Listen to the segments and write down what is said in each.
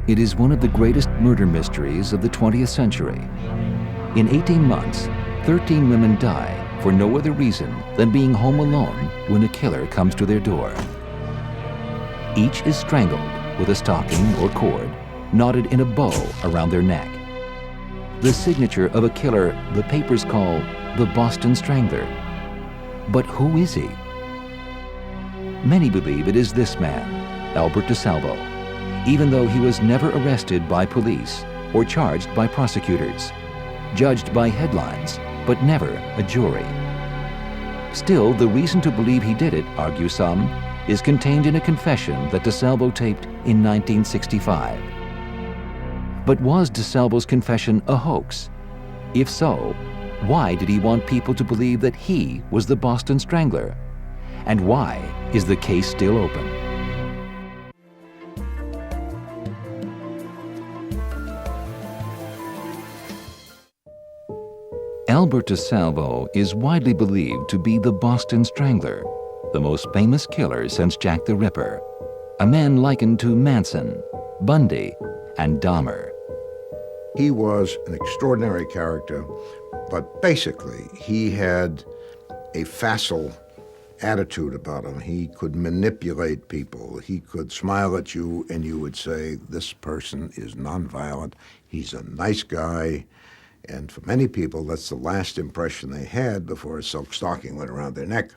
It is one of the greatest murder mysteries of the 20th century. In 18 months, 13 women die for no other reason than being home alone when a killer comes to their door. Each is strangled with a stocking or cord knotted in a bow around their neck. The signature of a killer the papers call the Boston Strangler. But who is he? Many believe it is this man, Albert Desalvo, even though he was never arrested by police or charged by prosecutors, judged by headlines, but never a jury. Still, the reason to believe he did it, argue some, is contained in a confession that Desalvo taped in 1965. But was Desalvo's confession a hoax? If so, why did he want people to believe that he was the Boston Strangler? And why is the case still open? Albert Desalvo is widely believed to be the Boston Strangler, the most famous killer since Jack the Ripper, a man likened to Manson, Bundy, and Dahmer. He was an extraordinary character, but basically he had a facile attitude about him. He could manipulate people. He could smile at you and you would say, this person is nonviolent, he's a nice guy. And for many people, that's the last impression they had before a silk stocking went around their neck.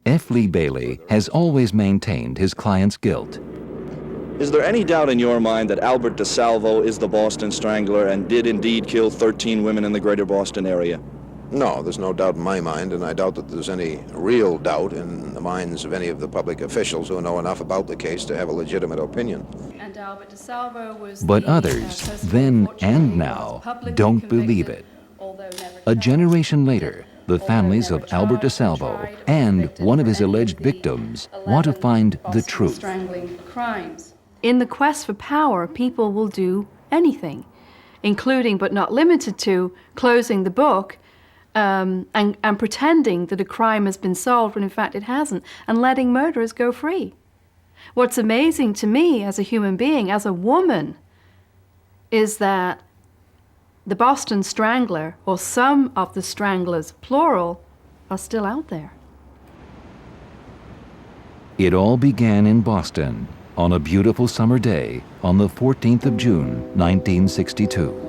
F. Lee Bailey has always maintained his client's guilt. Is there any doubt in your mind that Albert Desalvo is the Boston Strangler and did indeed kill 13 women in the greater Boston area? No, there's no doubt in my mind, and I doubt that there's any real doubt in the minds of any of the public officials who know enough about the case to have a legitimate opinion. And Albert Desalvo was But others, then and now, don't believe it. A generation later, the families of Albert Desalvo and one of his alleged victims want to find the truth. In the quest for power, people will do anything, including but not limited to closing the book and pretending that a crime has been solved when in fact it hasn't, and letting murderers go free. What's amazing to me as a human being, as a woman, is that the Boston Strangler, or some of the stranglers, plural, are still out there. It all began in Boston on a beautiful summer day on the 14th of June, 1962.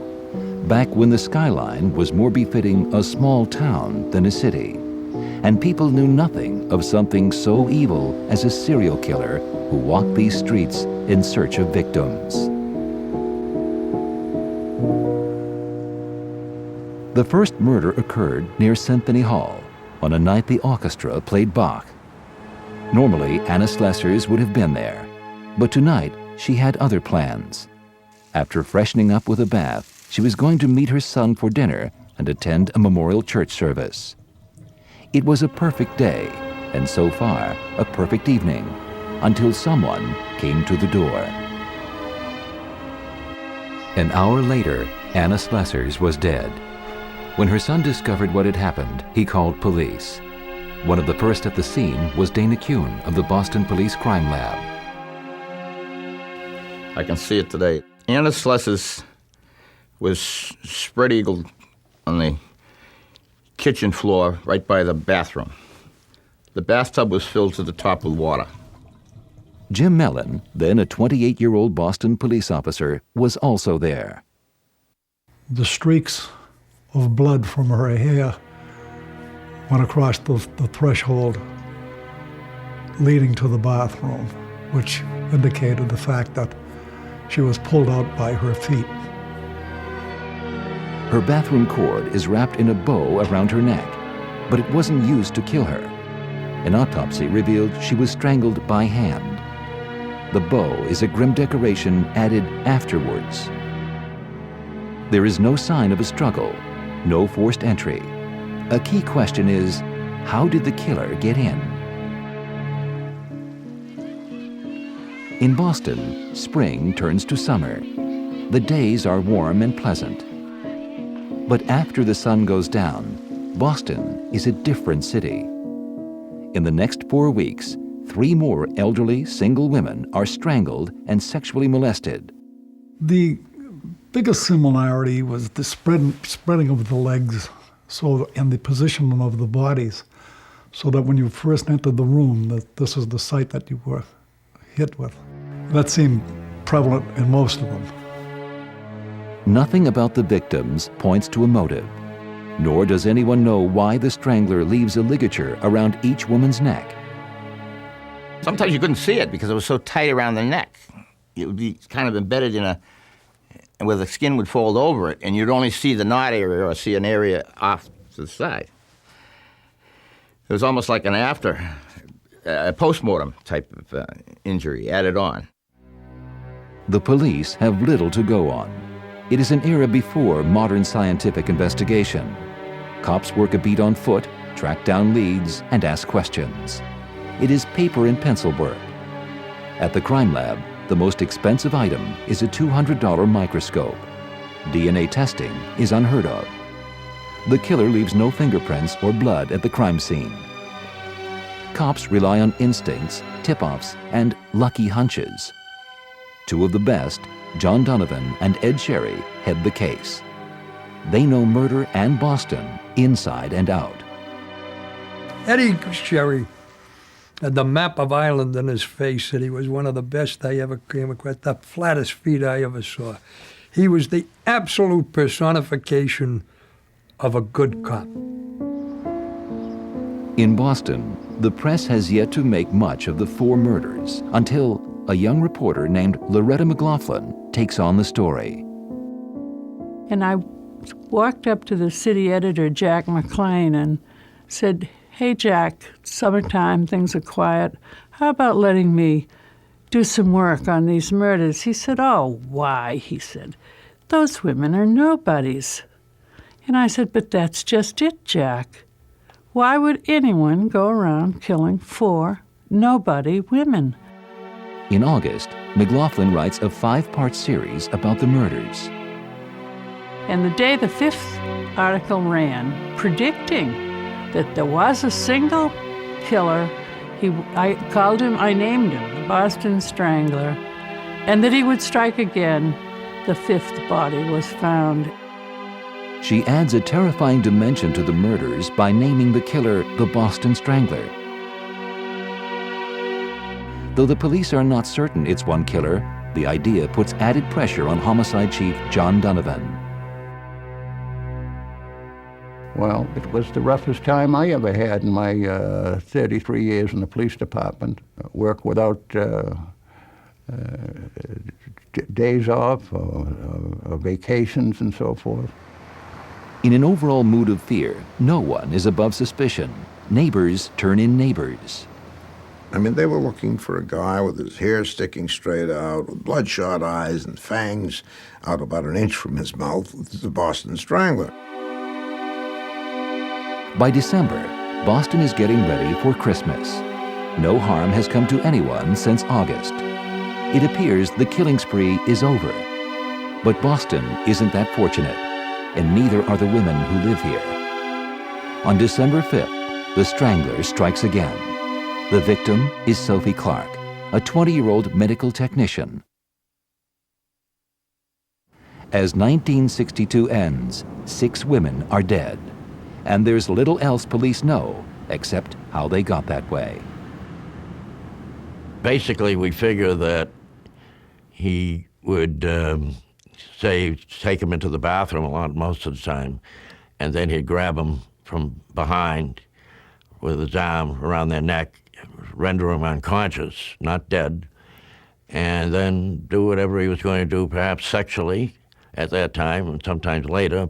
Back when the skyline was more befitting a small town than a city, and people knew nothing of something so evil as a serial killer who walked these streets in search of victims. The first murder occurred near Symphony Hall on a night the orchestra played Bach. Normally, Anna Slessers would have been there, but tonight she had other plans. After freshening up with a bath, she was going to meet her son for dinner and attend a memorial church service. It was a perfect day, and so far, a perfect evening, until someone came to the door. An hour later, Anna Slessers was dead. When her son discovered what had happened, he called police. One of the first at the scene was Dana Kuhn of the Boston Police Crime Lab. I can see it today. Anna Slessers was spread-eagled on the kitchen floor right by the bathroom. The bathtub was filled to the top with water. Jim Mellon, then a 28-year-old Boston police officer, was also there. The streaks of blood from her hair went across the threshold leading to the bathroom, which indicated the fact that she was pulled out by her feet. Her bathroom cord is wrapped in a bow around her neck, but it wasn't used to kill her. An autopsy revealed she was strangled by hand. The bow is a grim decoration added afterwards. There is no sign of a struggle, no forced entry. A key question is, how did the killer get in? In Boston, spring turns to summer. The days are warm and pleasant. But after the sun goes down, Boston is a different city. In the next 4 weeks, 3 more elderly single women are strangled and sexually molested, The biggest similarity was the spreading of the legs, and the positioning of the bodies, so that when you first entered the room, that this is the site that you were hit with. That seemed prevalent in most of them. Nothing about the victims points to a motive, nor does anyone know why the strangler leaves a ligature around each woman's neck. Sometimes you couldn't see it because it was so tight around the neck. It would be kind of embedded where the skin would fold over it, and you'd only see the knot area or see an area off to the side. It was almost like a post-mortem type of injury added on. The police have little to go on. It is an era before modern scientific investigation. Cops work a beat on foot, track down leads, and ask questions. It is paper and pencil work. At the crime lab, the most expensive item is a $200 microscope. DNA testing is unheard of. The killer leaves no fingerprints or blood at the crime scene. Cops rely on instincts, tip-offs, and lucky hunches. Two of the best, John Donovan and Ed Sherry, head the case. They know murder and Boston inside and out. Eddie Sherry had the map of Ireland in his face, and he was one of the best I ever came across, the flattest feet I ever saw. He was the absolute personification of a good cop. In Boston, the press has yet to make much of the 4 murders until a young reporter named Loretta McLaughlin takes on the story. And I walked up to the city editor, Jack McLean, and said, "Hey, Jack, summertime, things are quiet. How about letting me do some work on these murders?" He said, "Oh, why?" he said. "Those women are nobodies." And I said, "But that's just it, Jack. Why would anyone go around killing 4 nobody women?" In August, McLaughlin writes a 5-part series about the murders. And the day the 5th article ran, predicting that there was a single killer, I named him the Boston Strangler, and that he would strike again, the 5th body was found. She adds a terrifying dimension to the murders by naming the killer the Boston Strangler. Though the police are not certain it's one killer, the idea puts added pressure on homicide chief John Donovan. Well, it was the roughest time I ever had in my 33 years in the police department. Work without days off or vacations and so forth. In an overall mood of fear, no one is above suspicion. Neighbors turn in neighbors. I mean, they were looking for a guy with his hair sticking straight out, with bloodshot eyes and fangs out about an inch from his mouth. This is the Boston Strangler. By December, Boston is getting ready for Christmas. No harm has come to anyone since August. It appears the killing spree is over. But Boston isn't that fortunate, and neither are the women who live here. On December 5th, the Strangler strikes again. The victim is Sophie Clark, a 20-year-old medical technician. As 1962 ends, 6 women are dead, and there's little else police know except how they got that way. Basically, we figure that he would take him into the bathroom most of the time, and then he'd grab him from behind with his arm around their neck, render him unconscious, not dead, and then do whatever he was going to do, perhaps sexually at that time and sometimes later,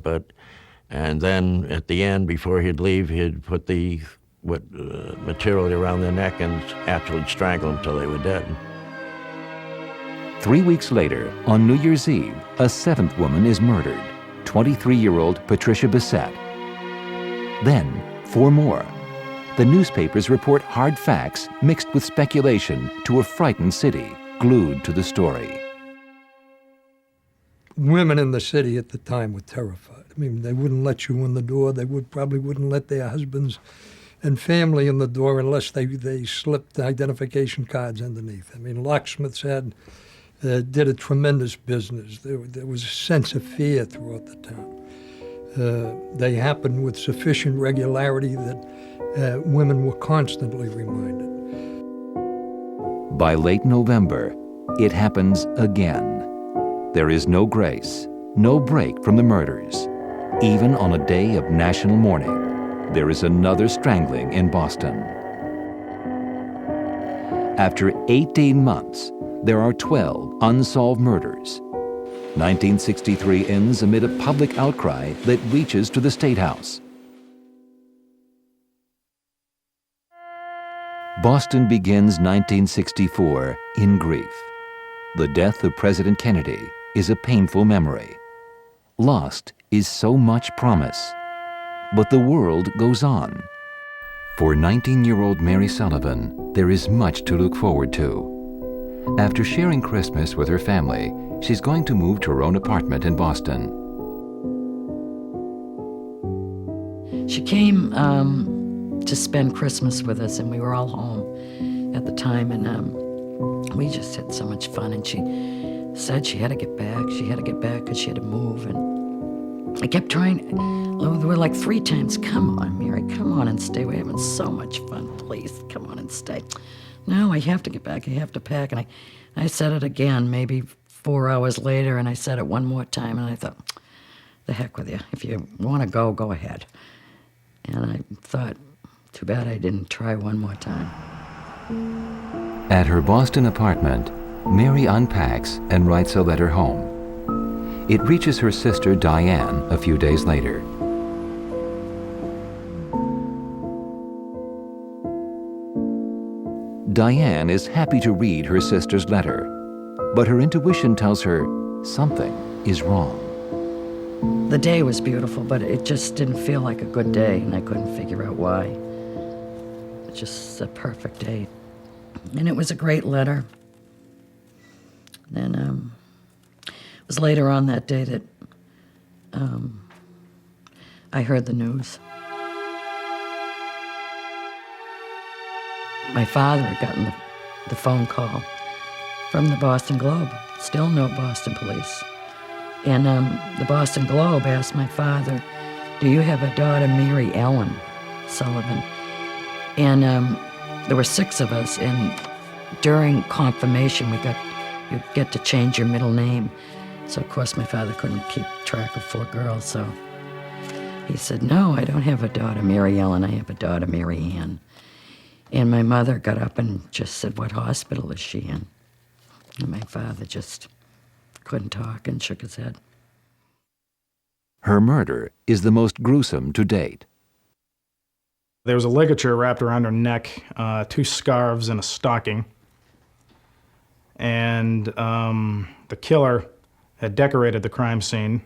and then at the end, before he'd leave, he'd put the material around their neck and actually strangle them until they were dead. 3 weeks later, on New Year's Eve, a 7th woman is murdered, 23-year-old Patricia Bissett. Then, 4 more. The newspapers report hard facts mixed with speculation to a frightened city glued to the story. Women in the city at the time were terrified. I mean, they wouldn't let you in the door. They probably wouldn't let their husbands and family in the door unless they slipped identification cards underneath. I mean, locksmiths had did a tremendous business. There was a sense of fear throughout the town. They happened with sufficient regularity that women were constantly reminded. By late November, it happens again. There is no grace, no break from the murders. Even on a day of national mourning, there is another strangling in Boston. After 18 months, there are 12 unsolved murders. 1963 ends amid a public outcry that reaches to the State House. Boston begins 1964 in grief. The death of President Kennedy is a painful memory. Lost is so much promise. But the world goes on. For 19-year-old Mary Sullivan, there is much to look forward to. After sharing Christmas with her family, she's going to move to her own apartment in Boston. She came to spend Christmas with us, and we were all home at the time, and we just had so much fun. And she said she had to get back. She had to get back because she had to move. And I kept trying. There were like 3 times, come on, Mary, come on and stay. We're having so much fun. Please, come on and stay. No, I have to get back. I have to pack. And I said it again, maybe 4 hours later, and I said it one more time, and I thought, the heck with you. If you want to go, go ahead. And I thought, too bad I didn't try one more time. At her Boston apartment, Mary unpacks and writes a letter home. It reaches her sister Diane a few days later. Diane is happy to read her sister's letter, but her intuition tells her something is wrong. The day was beautiful, but it just didn't feel like a good day, and I couldn't figure out why. It's just a perfect day. And it was a great letter. Then it was later on that day that I heard the news. My father had gotten the phone call from the Boston Globe. Still no Boston police. And the Boston Globe asked my father, do you have a daughter, Mary Ellen Sullivan? And there were 6 of us, and during confirmation, you get to change your middle name. So, of course, my father couldn't keep track of 4 girls, so he said, no, I don't have a daughter, Mary Ellen, I have a daughter, Mary Ann. And my mother got up and just said, what hospital is she in? And my father just couldn't talk and shook his head. Her murder is the most gruesome to date. There was a ligature wrapped around her neck, 2 scarves and a stocking. And the killer had decorated the crime scene.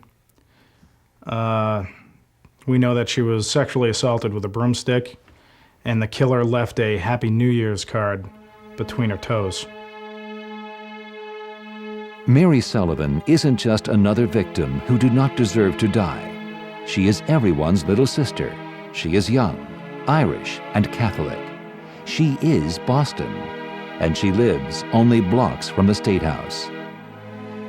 We know that she was sexually assaulted with a broomstick, and the killer left a Happy New Year's card between her toes. Mary Sullivan isn't just another victim who did not deserve to die. She is everyone's little sister. She is young, Irish, and Catholic. She is Boston, and she lives only blocks from the State House.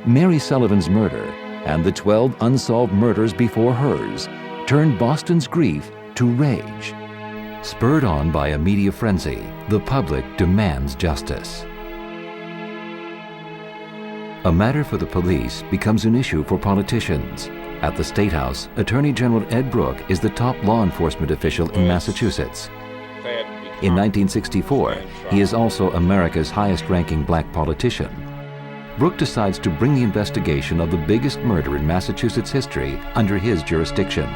Mary Sullivan's murder and the 12 unsolved murders before hers turned Boston's grief to rage. Spurred on by a media frenzy, the public demands justice. A matter for the police becomes an issue for politicians. At the State House, Attorney General Ed Brooke is the top law enforcement official in Massachusetts. In 1964, he is also America's highest-ranking black politician. Brooke decides to bring the investigation of the biggest murder in Massachusetts history under his jurisdiction.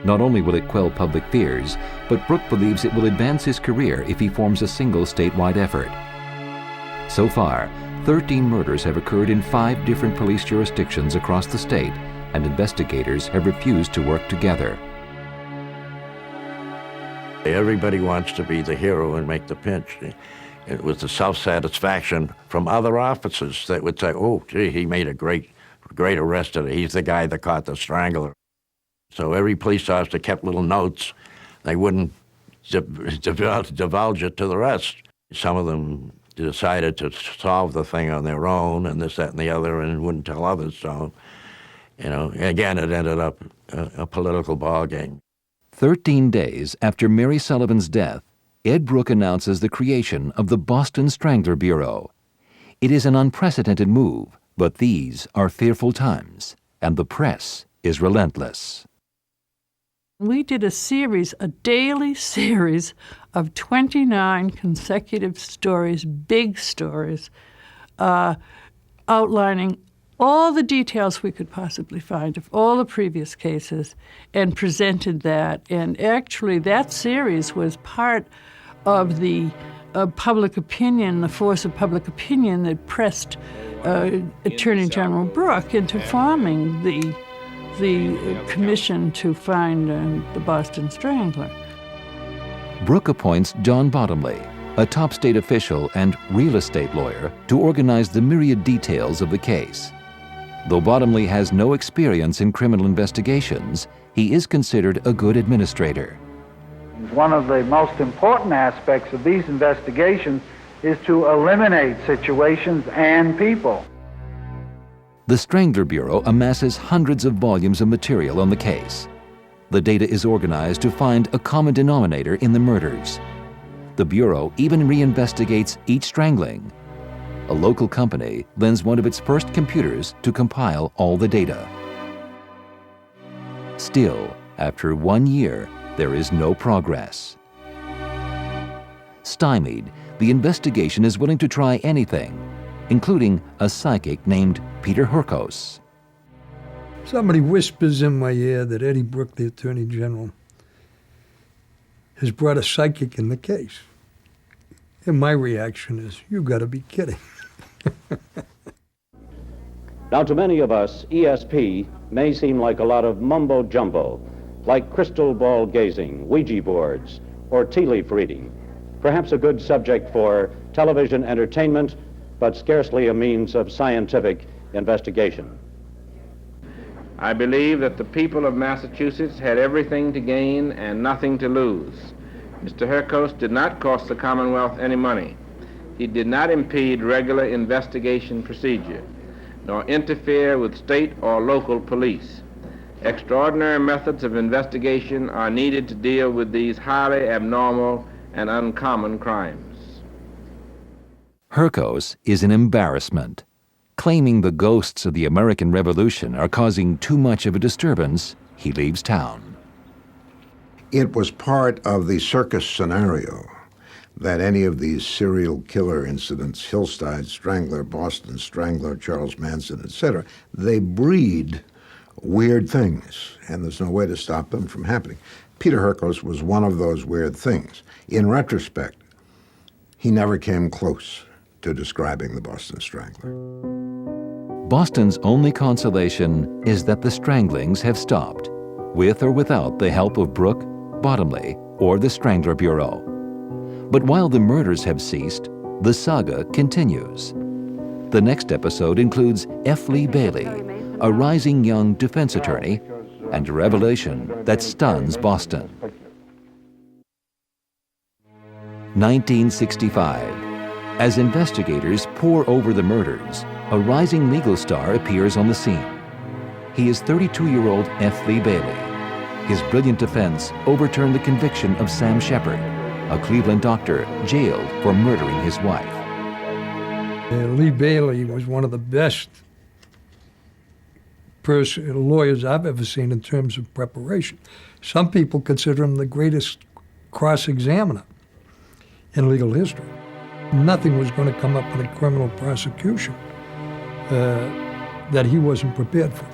Not only will it quell public fears, but Brooke believes it will advance his career if he forms a single statewide effort. So far, 13 murders have occurred in 5 different police jurisdictions across the state, and investigators have refused to work together. Everybody wants to be the hero and make the pinch. It was the self-satisfaction from other officers that would say, oh, gee, he made a great arrest today. He's the guy that caught the Strangler. So every police officer kept little notes. They wouldn't divulge it to the rest. Some of them decided to solve the thing on their own, and this, that, and the other, and wouldn't tell others. So, again, it ended up a political ballgame. 13 days after Mary Sullivan's death, Ed Brooke announces the creation of the Boston Strangler Bureau. It is an unprecedented move, but these are fearful times, and the press is relentless. We did a daily series of 29 consecutive stories, big stories, outlining all the details we could possibly find of all the previous cases, and presented that. And actually, that series was part of the public opinion, the force of public opinion that pressed Attorney General Brooke into forming the commission to find the Boston Strangler. Brooke appoints John Bottomley, a top state official and real estate lawyer, to organize the myriad details of the case. Though Bottomley has no experience in criminal investigations, he is considered a good administrator. One of the most important aspects of these investigations is to eliminate situations and people. The Strangler Bureau amasses hundreds of volumes of material on the case. The data is organized to find a common denominator in the murders. The Bureau even reinvestigates each strangling. A local company lends one of its first computers to compile all the data. Still, after 1 year, there is no progress. Stymied, the investigation is willing to try anything, including a psychic named Peter Hurkos. Somebody whispers in my ear that Eddie Brooke, the Attorney General, has brought a psychic in the case. And my reaction is, you gotta be kidding. Now, to many of us, ESP may seem like a lot of mumbo-jumbo, like crystal ball gazing, Ouija boards, or tea leaf reading. Perhaps a good subject for television entertainment, but scarcely a means of scientific investigation. I believe that the people of Massachusetts had everything to gain and nothing to lose. Mr. Hurkos did not cost the Commonwealth any money. He did not impede regular investigation procedure, nor interfere with state or local police. Extraordinary methods of investigation are needed to deal with these highly abnormal and uncommon crimes. Hurkos is an embarrassment. Claiming the ghosts of the American Revolution are causing too much of a disturbance, he leaves town. It was part of the circus scenario that any of these serial killer incidents, Hillside Strangler, Boston Strangler, Charles Manson, etc., they breed weird things, and there's no way to stop them from happening. Peter Hurkos was one of those weird things. In retrospect, he never came close to describing the Boston Strangler. Boston's only consolation is that the stranglings have stopped, with or without the help of Brooke, Bottomley, or the Strangler Bureau. But while the murders have ceased, the saga continues. The next episode includes F. Lee Bailey, a rising young defense attorney, and a revelation that stuns Boston. 1965. As investigators pore over the murders, a rising legal star appears on the scene. He is 32-year-old F. Lee Bailey. His brilliant defense overturned the conviction of Sam Shepard, a Cleveland doctor jailed for murdering his wife. Lee Bailey was one of the best lawyers I've ever seen in terms of preparation. Some people consider him the greatest cross-examiner in legal history. Nothing was going to come up in a criminal prosecution that he wasn't prepared for.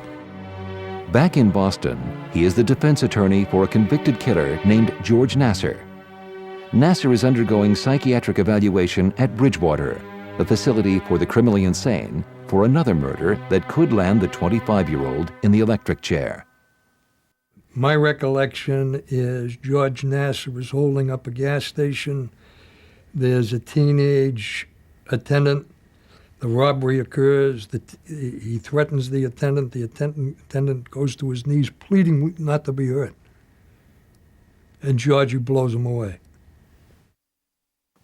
Back in Boston, he is the defense attorney for a convicted killer named George Nassar. Nassar is undergoing psychiatric evaluation at Bridgewater, a facility for the criminally insane, for another murder that could land the 25-year-old in the electric chair. My recollection is George Nassar was holding up a gas station. There's a teenage attendant. The robbery occurs. He threatens the attendant. The attendant goes to his knees, pleading not to be hurt. And Georgie blows him away.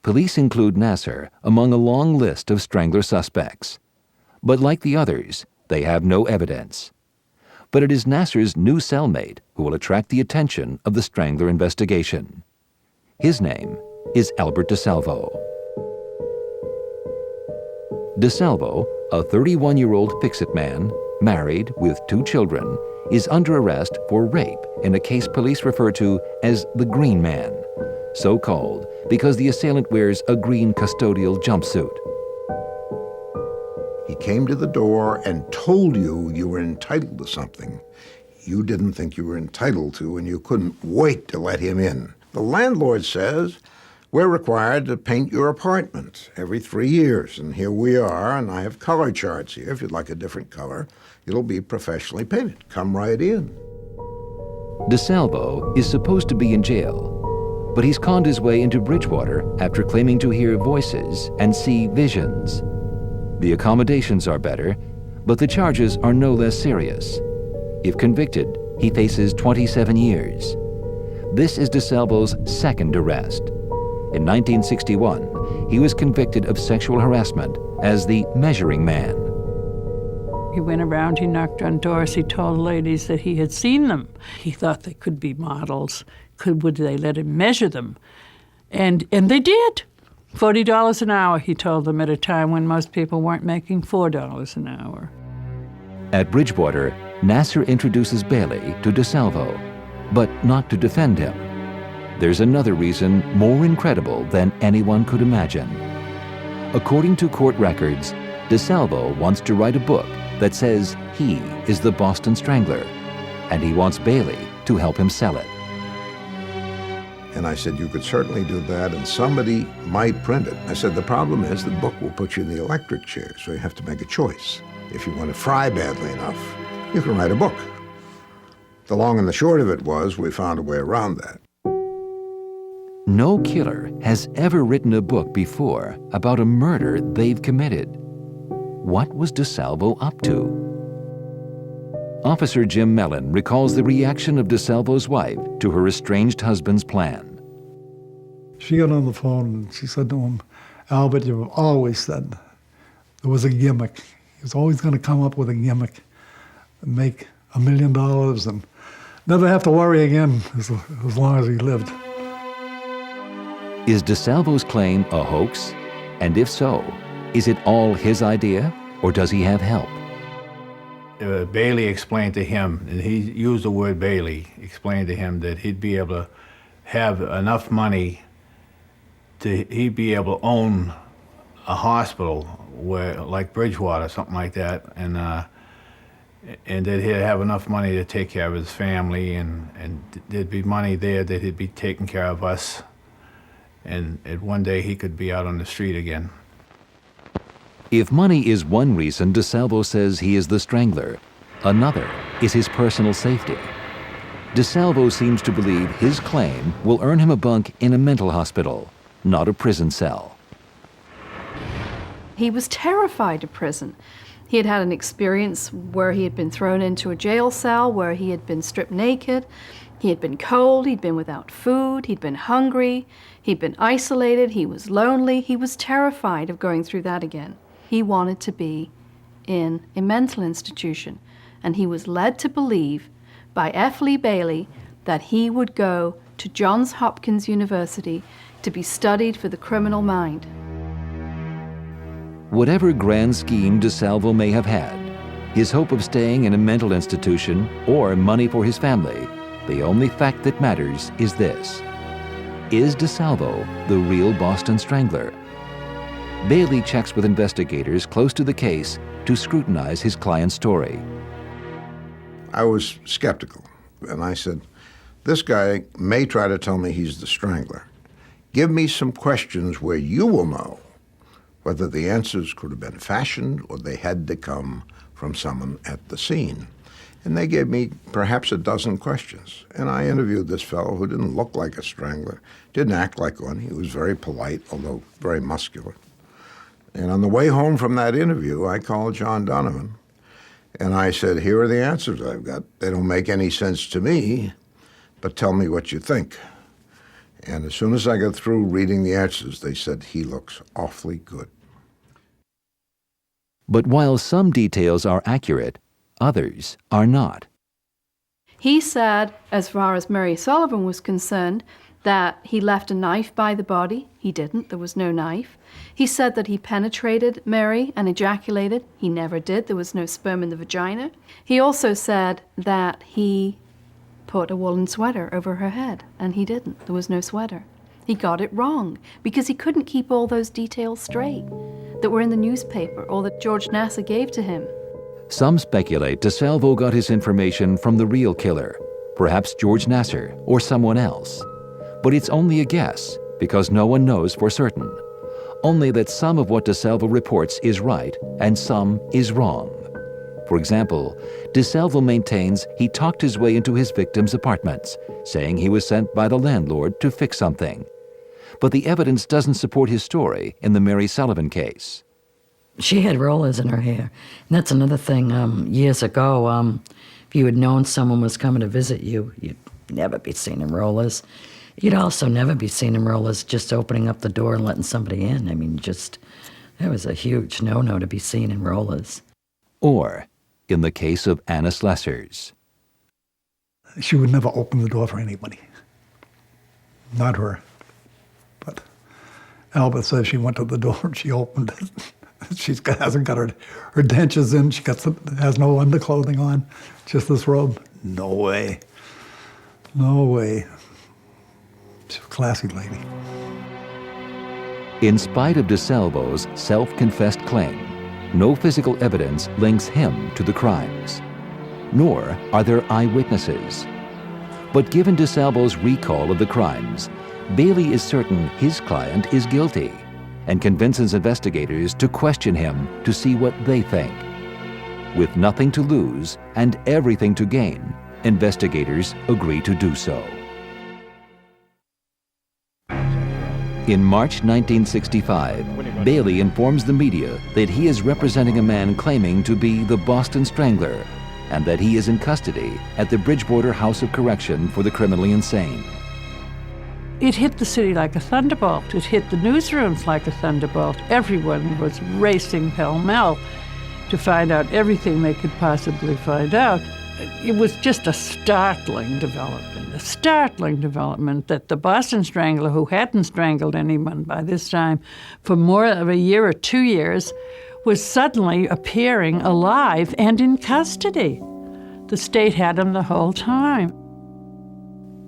police include Nasser among a long list of Strangler suspects. But like the others, they have no evidence. But it is Nasser's new cellmate who will attract the attention of the Strangler investigation. His name is Albert Desalvo. Desalvo, a 31-year-old fix-it man, married with 2 children, is under arrest for rape in a case police refer to as the Green Man, so called because the assailant wears a green custodial jumpsuit. He came to the door and told you you were entitled to something you didn't think you were entitled to, and you couldn't wait to let him in. The landlord says, we're required to paint your apartment every 3 years, and here we are, and I have color charts here. If you'd like a different color, it'll be professionally painted. Come right in. Desalvo is supposed to be in jail, but he's conned his way into Bridgewater after claiming to hear voices and see visions. The accommodations are better, but the charges are no less serious. If convicted, he faces 27 years. This is Desalvo's second arrest. In 1961, he was convicted of sexual harassment as the measuring man. He went around, he knocked on doors, he told ladies that he had seen them. He thought they could be models. Would they let him measure them? And they did. $40 an hour, he told them, at a time when most people weren't making $4 an hour. At Bridgewater, Nasser introduces Bailey to Desalvo, but not to defend him. There's another reason more incredible than anyone could imagine. According to court records, Desalvo wants to write a book that says he is the Boston Strangler, and he wants Bailey to help him sell it. And I said, you could certainly do that, and somebody might print it. I said, the problem is the book will put you in the electric chair, so you have to make a choice. If you want to fry badly enough, you can write a book. The long and the short of it was, we found a way around that. No killer has ever written a book before about a murder they've committed. What was Desalvo up to? Officer Jim Mellon recalls the reaction of Desalvo's wife to her estranged husband's plan. She got on the phone and she said to him, Albert, you've always said there was a gimmick. He was always going to come up with a gimmick and make $1 million and never have to worry again as long as he lived. Is Desalvo's claim a hoax? And if so, is it all his idea, or does he have help? Bailey explained to him, and he used the word Bailey, explained to him that he'd be able to have enough money he'd be able to own a hospital where, like Bridgewater, something like that, and that he'd have enough money to take care of his family, and there'd be money there that he'd be taking care of us, and one day he could be out on the street again. If money is one reason Desalvo says he is the Strangler, another is his personal safety. Desalvo seems to believe his claim will earn him a bunk in a mental hospital, not a prison cell. He was terrified of prison. He had had an experience where he had been thrown into a jail cell, where he had been stripped naked. He had been cold, he'd been without food, he'd been hungry, he'd been isolated, he was lonely. He was terrified of going through that again. He wanted to be in a mental institution, and he was led to believe by F. Lee Bailey that he would go to Johns Hopkins University to be studied for the criminal mind. Whatever grand scheme Desalvo may have had, his hope of staying in a mental institution or money for his family, the only fact that matters is this: is Desalvo the real Boston Strangler? Bailey checks with investigators close to the case to scrutinize his client's story. I was skeptical, and I said, this guy may try to tell me he's the Strangler. Give me some questions where you will know whether the answers could have been fashioned or they had to come from someone at the scene. And they gave me perhaps a dozen questions. And I interviewed this fellow who didn't look like a strangler, didn't act like one. He was very polite, although very muscular. And on the way home from that interview, I called John Donovan, and I said, here are the answers I've got. They don't make any sense to me, but tell me what you think. And as soon as I got through reading the answers, they said, he looks awfully good. But while some details are accurate, others are not. He said, as far as Mary Sullivan was concerned, that he left a knife by the body. He didn't. There was no knife. He said that he penetrated Mary and ejaculated. He never did. There was no sperm in the vagina. He also said that he put a woolen sweater over her head, and he didn't. There was no sweater. He got it wrong because he couldn't keep all those details straight that were in the newspaper or that George Nassar gave to him. Some speculate Desalvo got his information from the real killer, perhaps George Nassar or someone else. But it's only a guess, because no one knows for certain. Only that some of what Desalvo reports is right and some is wrong. For example, Desalvo maintains he talked his way into his victims' apartments, saying he was sent by the landlord to fix something. But the evidence doesn't support his story in the Mary Sullivan case. She had rollers in her hair. And that's another thing. Years ago, if you had known someone was coming to visit you, you'd never be seen in rollers. You'd also never be seen in rollers just opening up the door and letting somebody in. I mean, that was a huge no-no to be seen in rollers. Or, in the case of Anna Slessors. She would never open the door for anybody. Not her. But Albert says she went to the door and she opened it. She hasn't got her dentures in. She has no underclothing on, just this robe. No way. No way. She's a classy lady. In spite of Desalvo's self-confessed claim, no physical evidence links him to the crimes, nor are there eyewitnesses. But given Desalvo's recall of the crimes, Bailey is certain his client is guilty and convinces investigators to question him to see what they think. With nothing to lose and everything to gain, investigators agree to do so. In March 1965, Bailey informs the media that he is representing a man claiming to be the Boston Strangler and that he is in custody at the Bridgewater House of Correction for the Criminally Insane. It hit the city like a thunderbolt. It hit the newsrooms like a thunderbolt. Everyone was racing pell-mell to find out everything they could possibly find out. It was just a startling development that the Boston Strangler, who hadn't strangled anyone by this time for more of a year or 2 years, was suddenly appearing alive and in custody. The state had him the whole time.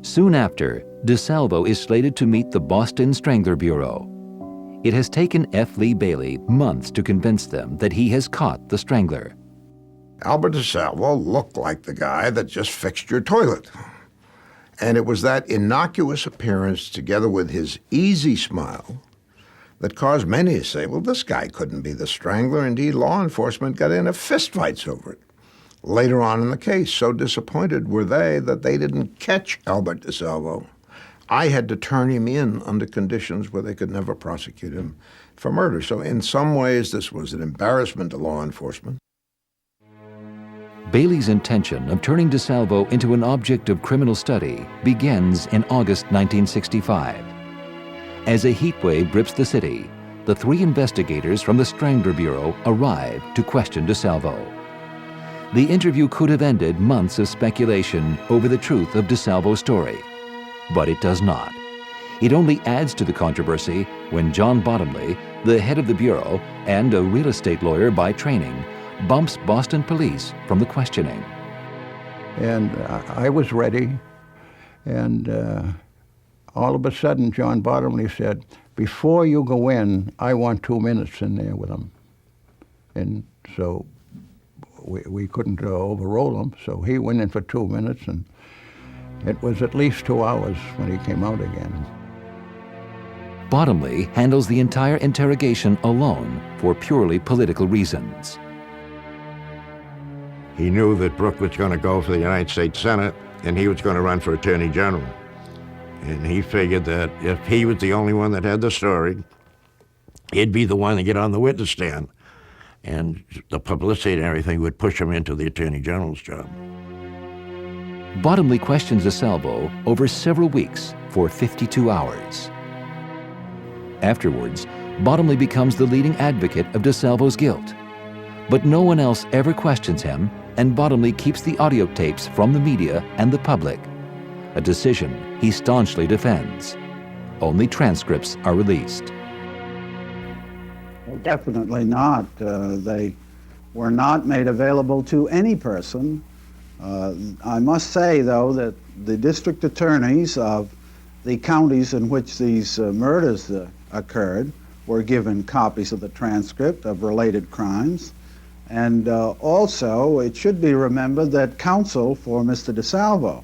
Soon after, Desalvo is slated to meet the Boston Strangler Bureau. It has taken F. Lee Bailey months to convince them that he has caught the Strangler. Albert Desalvo looked like the guy that just fixed your toilet. And it was that innocuous appearance together with his easy smile that caused many to say, well, this guy couldn't be the Strangler. Indeed, law enforcement got into fistfights over it. Later on in the case, so disappointed were they that they didn't catch Albert Desalvo. I had to turn him in under conditions where they could never prosecute him for murder. So in some ways, this was an embarrassment to law enforcement. Bailey's intention of turning Desalvo into an object of criminal study begins in August 1965. As a heat wave grips the city, the 3 investigators from the Strangler Bureau arrive to question Desalvo. The interview could have ended months of speculation over the truth of Desalvo's story, but it does not. It only adds to the controversy when John Bottomley, the head of the Bureau and a real estate lawyer by training, bumps Boston police from the questioning. And I was ready, and all of a sudden John Bottomley said, before you go in, I want 2 minutes in there with him. And so we couldn't overrule him, so he went in for 2 minutes, and it was at least 2 hours when he came out again. Bottomley handles the entire interrogation alone for purely political reasons. He knew that Brooke was going to go for the United States Senate, and he was going to run for Attorney General. And he figured that if he was the only one that had the story, he'd be the one to get on the witness stand. And the publicity and everything would push him into the Attorney General's job. Bottomley questions Desalvo over several weeks for 52 hours. Afterwards, Bottomley becomes the leading advocate of Desalvo's guilt. But no one else ever questions him, and Bottomley keeps the audio tapes from the media and the public, a decision he staunchly defends. Only transcripts are released. Well, definitely not. They were not made available to any person. I must say, though, that the district attorneys of the counties in which these murders occurred were given copies of the transcript of related crimes. And also, it should be remembered that counsel for Mr. Desalvo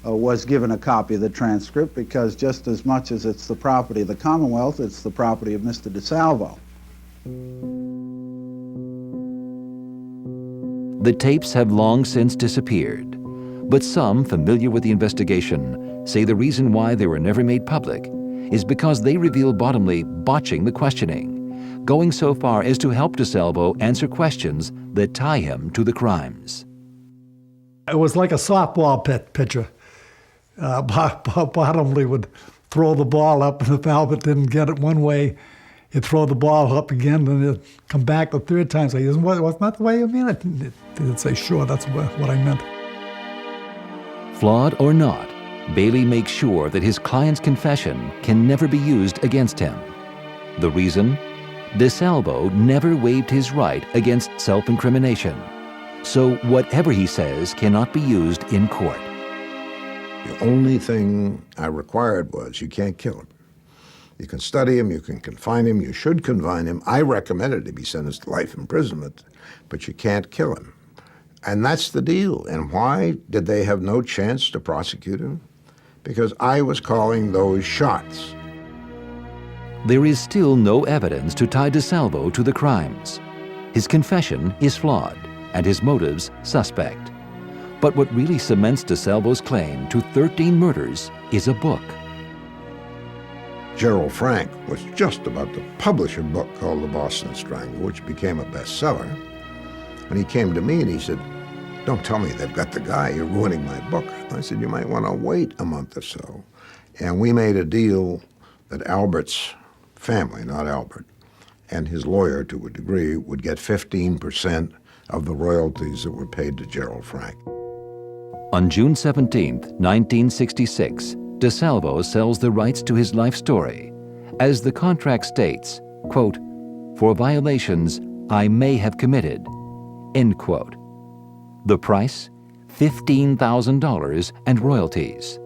was given a copy of the transcript, because just as much as it's the property of the Commonwealth, it's the property of Mr. Desalvo. The tapes have long since disappeared, but some familiar with the investigation say the reason why they were never made public is because they reveal Bottomley botching the questioning, going so far as to help Desalvo answer questions that tie him to the crimes. It was like a softball pitcher. Bottomley would throw the ball up, and if Albert didn't get it one way, he'd throw the ball up again, and it'd come back the third time. Say, wasn't that the way you mean it? He'd say, sure, that's what I meant. Flawed or not, Bailey makes sure that his client's confession can never be used against him. The reason? Desalvo never waived his right against self-incrimination, so whatever he says cannot be used in court. The only thing I required was you can't kill him. You can study him, you can confine him, you should confine him. I recommended he be sentenced to life imprisonment, but you can't kill him. And that's the deal. And why did they have no chance to prosecute him? Because I was calling those shots. There is still no evidence to tie Desalvo to the crimes. His confession is flawed, and his motives suspect. But what really cements Desalvo's claim to 13 murders is a book. Gerald Frank was just about to publish a book called The Boston Strangler, which became a bestseller. And he came to me and he said, "Don't tell me they've got the guy, you're ruining my book." I said, "You might want to wait a month or so." And we made a deal that Albert's family, not Albert, and his lawyer to a degree, would get 15% of the royalties that were paid to Gerald Frank. On June 17, 1966, Desalvo sells the rights to his life story. As the contract states, quote, "for violations I may have committed," end quote. The price? $15,000 and royalties.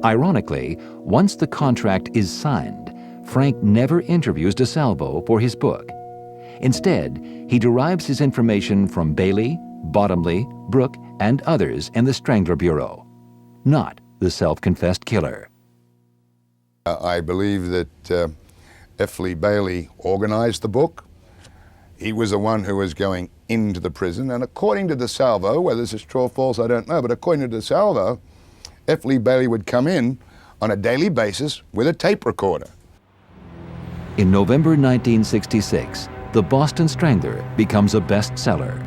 Ironically, once the contract is signed, Frank never interviews Desalvo for his book. Instead, he derives his information from Bailey, Bottomley, Brooke, and others in the Strangler Bureau, not the self-confessed killer. I believe that F. Lee Bailey organized the book. He was the one who was going into the prison, and according to Desalvo, whether this is true or false, I don't know, but according to Desalvo, F. Lee Bailey would come in on a daily basis with a tape recorder. In November 1966, The Boston Strangler becomes a bestseller.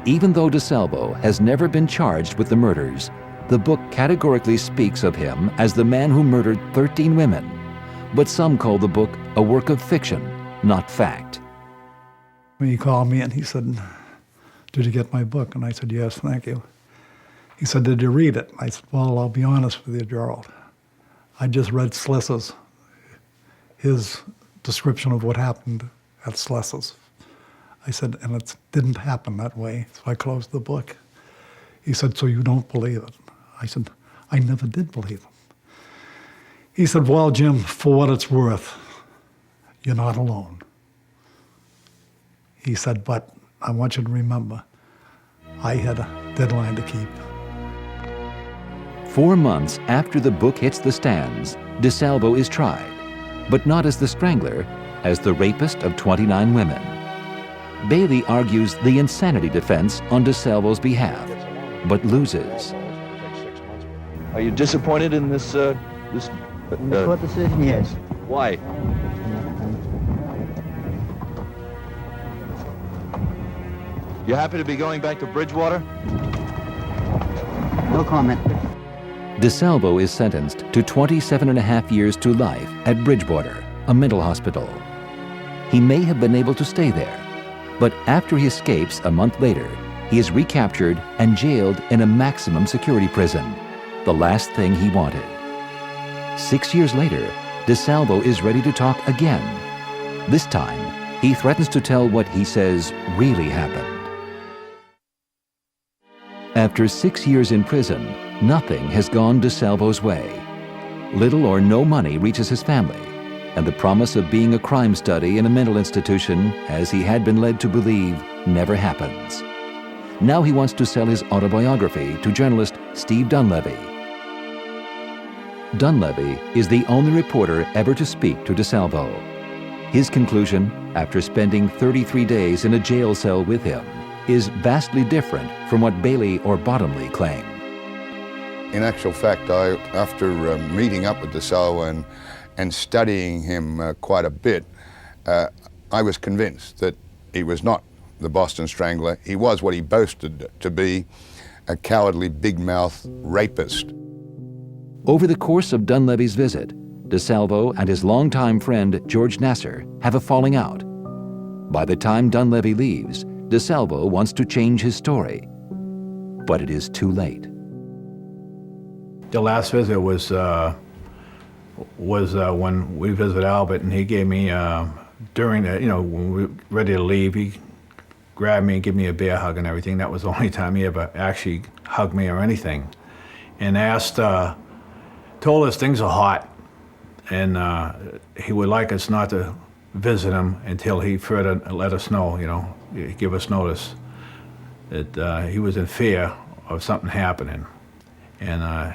Even though Desalvo has never been charged with the murders, the book categorically speaks of him as the man who murdered 13 women. But some call the book a work of fiction, not fact. He called me and he said, "Did you get my book?" And I said, "Yes, thank you." He said, "Did you read it?" I said, "Well, I'll be honest with you, Gerald. I just read Sless's, his description of what happened at Sless's." I said, "And it didn't happen that way." So I closed the book. He said, "So you don't believe it?" I said, "I never did believe him." He said, "Well, Jim, for what it's worth, you're not alone." He said, "But I want you to remember, I had a deadline to keep." 4 months after the book hits the stands, Desalvo is tried, but not as the Strangler, as the rapist of 29 women. Bailey argues the insanity defense on Desalvo's behalf, but loses. Are you disappointed in this court decision? Yes. Why? You happy to be going back to Bridgewater? No comment. Desalvo is sentenced to 27.5 years to life at Bridgewater, a mental hospital. He may have been able to stay there, but after he escapes a month later, he is recaptured and jailed in a maximum security prison, the last thing he wanted. 6 years later, Desalvo is ready to talk again. This time, he threatens to tell what he says really happened. After 6 years in prison, nothing has gone Desalvo's way. Little or no money reaches his family, and the promise of being a crime study in a mental institution, as he had been led to believe, never happens. Now he wants to sell his autobiography to journalist Steve Dunleavy. Dunleavy is the only reporter ever to speak to Desalvo. His conclusion, after spending 33 days in a jail cell with him, is vastly different from what Bailey or Bottomley claim. In actual fact, after meeting up with Desalvo and studying him quite a bit, I was convinced that he was not the Boston Strangler. He was what he boasted to be, a cowardly, big-mouth rapist. Over the course of Dunleavy's visit, Desalvo and his longtime friend George Nasser have a falling out. By the time Dunleavy leaves, Desalvo wants to change his story, but it is too late. The last visit was when we visited Albert, and he gave me during the, when we were ready to leave, he grabbed me and gave me a bear hug and everything. That was the only time he ever actually hugged me or anything, and told us things are hot, and he would like us not to visit him until he further let us know, give us notice that he was in fear of something happening. And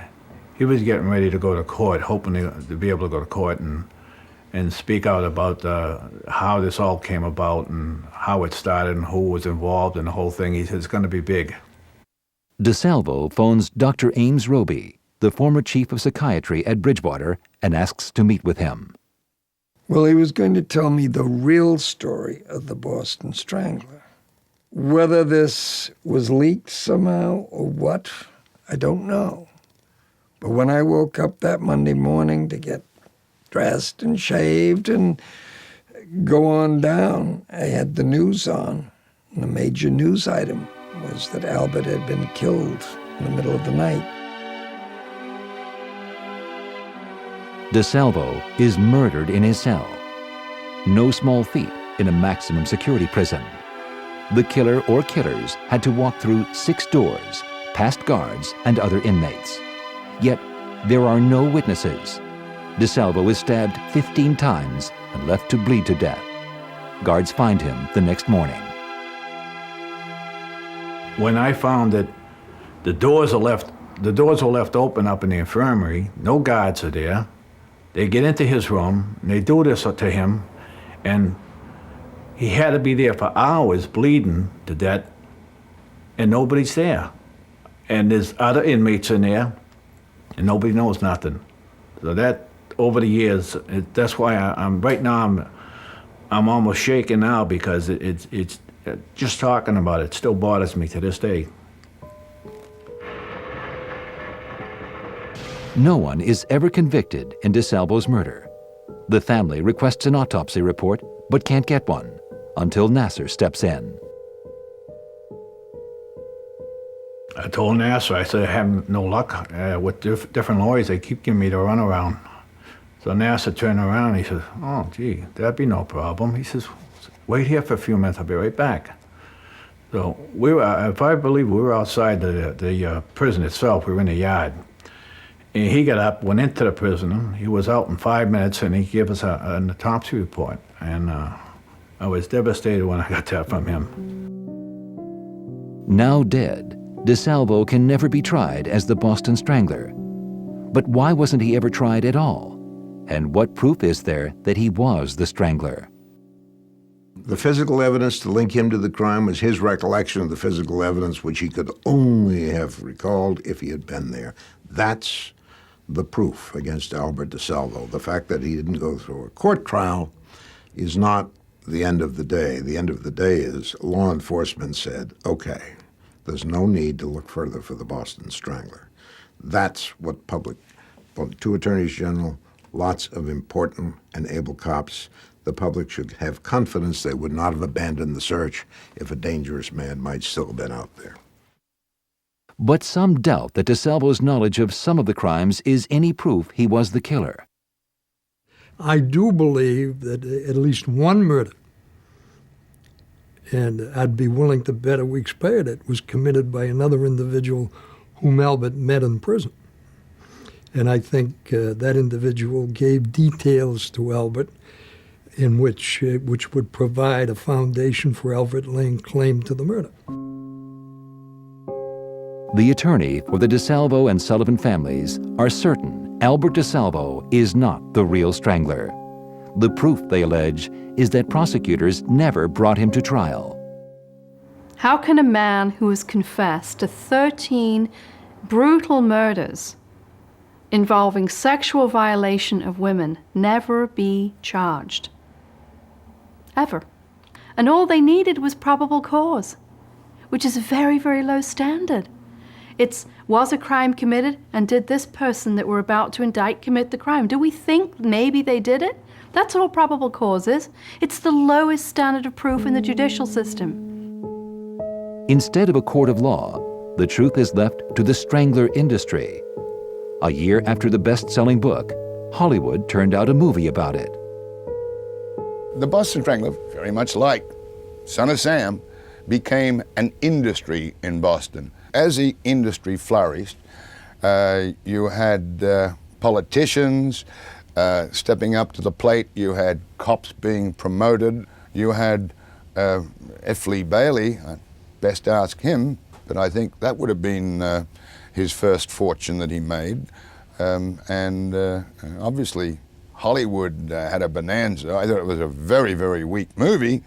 he was getting ready to go to court, hoping to be able to go to court and speak out about how this all came about and how it started and who was involved in the whole thing. He said it's going to be big. Desalvo phones Dr. Ames Roby, the former chief of psychiatry at Bridgewater, and asks to meet with him. Well, he was going to tell me the real story of the Boston Strangler. Whether this was leaked somehow or what, I don't know. But when I woke up that Monday morning to get dressed and shaved and go on down, I had the news on. And the major news item was that Albert had been killed in the middle of the night. Desalvo is murdered in his cell. No small feat in a maximum security prison. The killer or killers had to walk through 6 doors, past guards and other inmates. Yet, there are no witnesses. Desalvo is stabbed 15 times and left to bleed to death. Guards find him the next morning. When I found that the doors were left open up in the infirmary, no guards are there. They get into his room, and they do this to him, and he had to be there for hours bleeding to death, and nobody's there. And there's other inmates in there, and nobody knows nothing. So that, over the years, that's why I'm right now I'm almost shaking now, because it's just talking about it still bothers me to this day. No one is ever convicted in Desalvo's murder. The family requests an autopsy report, but can't get one until Nasser steps in. I told Nasser, I said, I have no luck with different lawyers. They keep giving me the runaround. So Nasser turned around and he says, oh, gee, that'd be no problem. He says, wait here for a few minutes, I'll be right back. So if I believe we were outside the prison itself, we were in the yard. And he got up, went into the prison. He was out in 5 minutes, and he gave us an autopsy report. And I was devastated when I got that from him. Now dead, Desalvo can never be tried as the Boston Strangler. But why wasn't he ever tried at all? And what proof is there that he was the Strangler? The physical evidence to link him to the crime was his recollection of the physical evidence, which he could only have recalled if he had been there. That's the proof against Albert Desalvo. The fact that he didn't go through a court trial is not the end of the day. The end of the day is law enforcement said, okay, there's no need to look further for the Boston Strangler. That's what two attorneys general, lots of important and able cops. The public should have confidence they would not have abandoned the search if a dangerous man might still have been out there. But some doubt that Desalvo's knowledge of some of the crimes is any proof he was the killer. I do believe that at least one murder, and I'd be willing to bet a week's pay it, was committed by another individual whom Albert met in prison. And I think that individual gave details to Albert in which would provide a foundation for Albert laying claim to the murder. The attorney for the Desalvo and Sullivan families are certain Albert Desalvo is not the real Strangler. The proof, they allege, is that prosecutors never brought him to trial. How can a man who has confessed to 13 brutal murders involving sexual violation of women never be charged? Ever. And all they needed was probable cause, which is a very, very low standard. Was a crime committed, and did this person that we're about to indict commit the crime? Do we think maybe they did it? That's all probable cause is. It's the lowest standard of proof in the judicial system. Instead of a court of law, the truth is left to the Strangler industry. A year after the best-selling book, Hollywood turned out a movie about it. The Boston Strangler, very much like Son of Sam, became an industry in Boston. As the industry flourished, you had politicians stepping up to the plate, you had cops being promoted, you had F. Lee Bailey, best ask him, but I think that would have been his first fortune that he made. Obviously, Hollywood had a bonanza. I thought it was a very, very weak movie.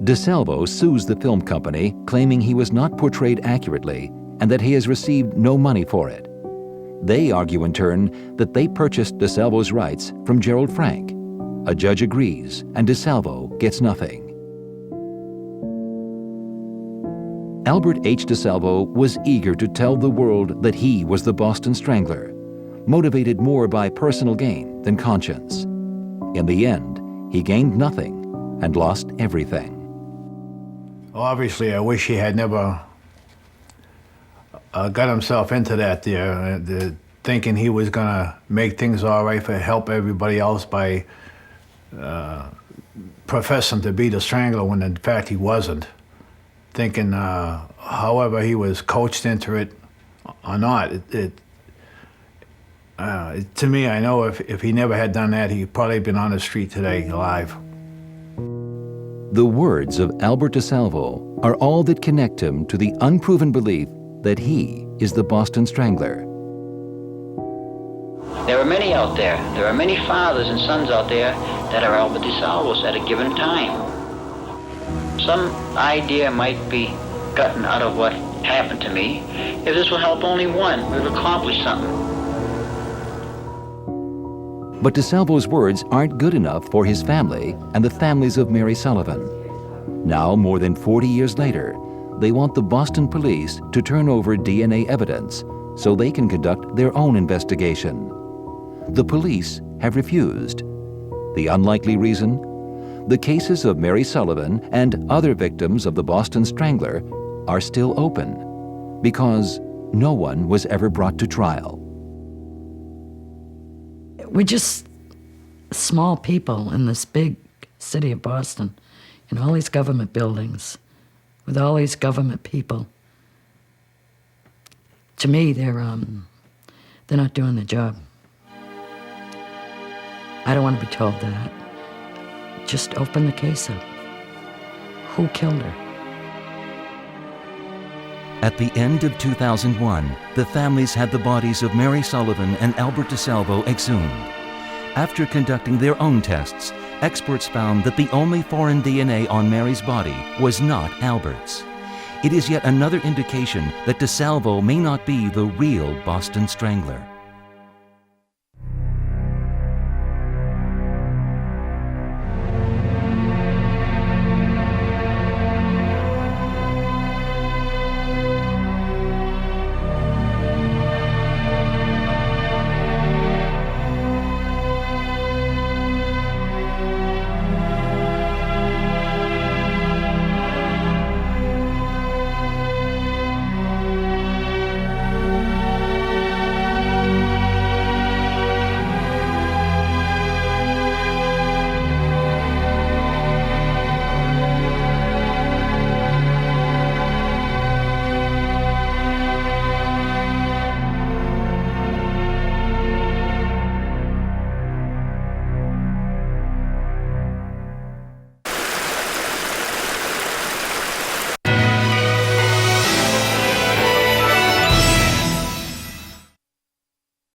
Desalvo sues the film company, claiming he was not portrayed accurately and that he has received no money for it. They argue in turn that they purchased Desalvo's rights from Gerald Frank. A judge agrees, and Desalvo gets nothing. Albert H. Desalvo was eager to tell the world that he was the Boston Strangler, motivated more by personal gain than conscience. In the end, he gained nothing and lost everything. Obviously, I wish he had never got himself into that thinking he was going to make things all right for help everybody else by professing to be the Strangler when in fact he wasn't. Thinking, however he was coached into it or not, to me, I know if he never had done that, he'd probably been on the street today alive. The words of Albert Desalvo are all that connect him to the unproven belief that he is the Boston Strangler. There are many out there. There are many fathers and sons out there that are Albert Desalvos at a given time. Some idea might be gotten out of what happened to me. If this will help only one, we've accomplished something. But Desalvo's words aren't good enough for his family and the families of Mary Sullivan. Now, more than 40 years later, they want the Boston police to turn over DNA evidence so they can conduct their own investigation. The police have refused. The unlikely reason? The cases of Mary Sullivan and other victims of the Boston Strangler are still open because no one was ever brought to trial. We're just small people in this big city of Boston, in all these government buildings, with all these government people. To me, they're not doing the job. I don't want to be told that. Just open the case up. Who killed her? At the end of 2001, the families had the bodies of Mary Sullivan and Albert Desalvo exhumed. After conducting their own tests, experts found that the only foreign DNA on Mary's body was not Albert's. It is yet another indication that Desalvo may not be the real Boston Strangler.